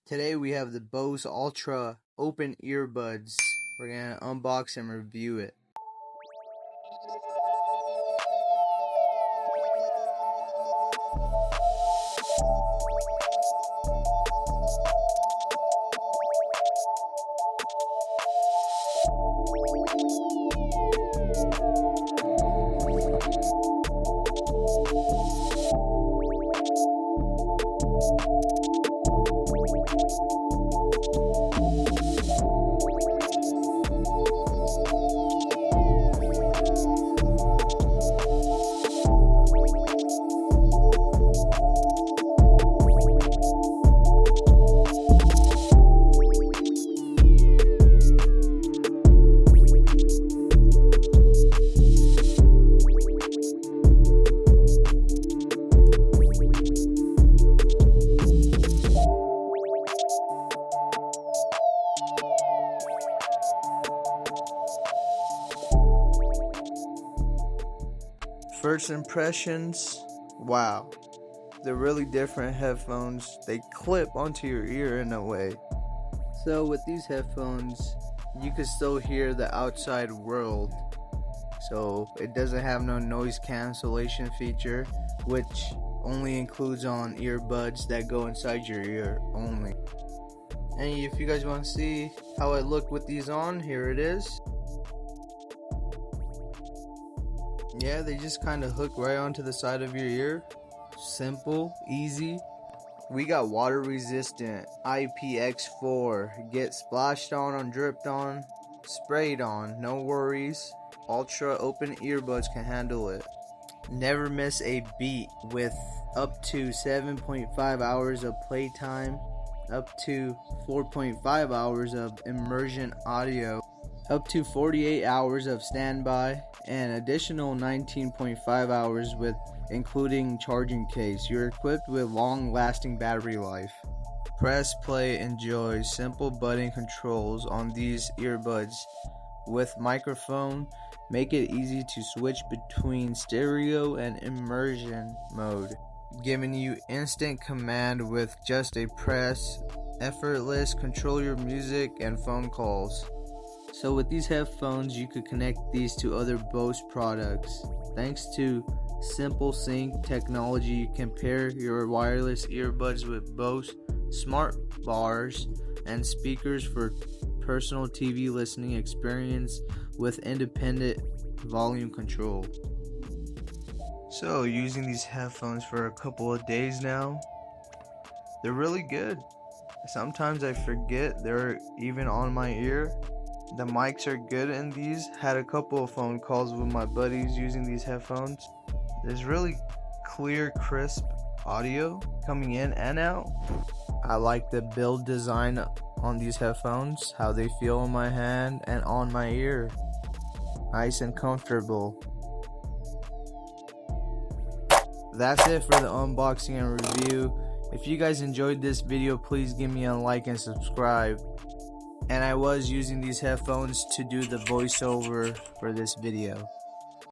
Today we have the Bose Ultra Open Earbuds. We're gonna unbox and review it. First impressions, wow, they're really different headphones. They clip onto your ear in a way. So with these headphones, you can still hear the outside world. So it doesn't have no noise cancellation feature, which only includes on earbuds that go inside your ear only. And if you guys want to see how it looked with these on, here it is. Yeah, they just kind of hook right onto the side of your ear. Simple, easy. We got water resistant, IPX4. Get splashed on, dripped on, sprayed on, no worries. Ultra Open Earbuds can handle it. Never miss a beat with up to 7.5 hours of playtime, up to 4.5 hours of immersion audio, up to 48 hours of standby, and additional 19.5 hours with including charging case. You're equipped with long-lasting battery life. Press play, enjoy simple button controls on these earbuds with microphone. Make it easy to switch between stereo and immersion mode, giving you instant command with just a press. Effortless, control your music and phone calls. So with these headphones, you could connect these to other Bose products. Thanks to Simple Sync technology, you can pair your wireless earbuds with Bose smart bars and speakers for personal TV listening experience with independent volume control. So using these headphones for a couple of days now, they're really good. Sometimes I forget they're even on my ear. The mics are good in these. Had a couple of phone calls with my buddies using these headphones. There's really clear, crisp audio coming in and out. I like the build design on these headphones, how they feel in my hand and on my ear. Nice and comfortable. That's it for the unboxing and review. If you guys enjoyed this video, please give me a like and subscribe. And I was using these headphones to do the voiceover for this video.